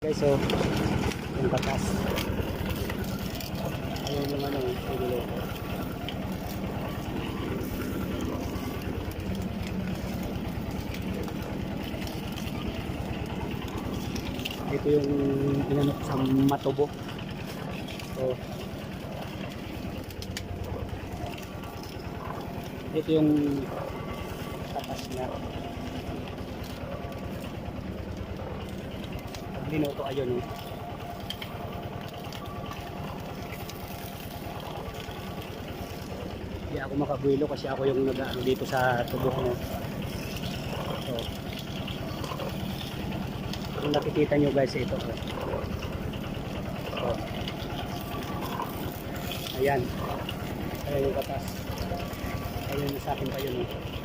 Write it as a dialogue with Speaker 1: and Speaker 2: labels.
Speaker 1: Guys, so yung katas. Ayun yung ano,igulo. Ito yung inanok sa matubo. So, ito yung katas niya. Pag linuto, ayun oh. Hindi ako makabuelo kasi ako yung nag-ano dito sa tubo ko. So, kung nakikita nyo guys, ito oh. So, ayan. Ayan yung katas. Ayun sa akin pa yun oh.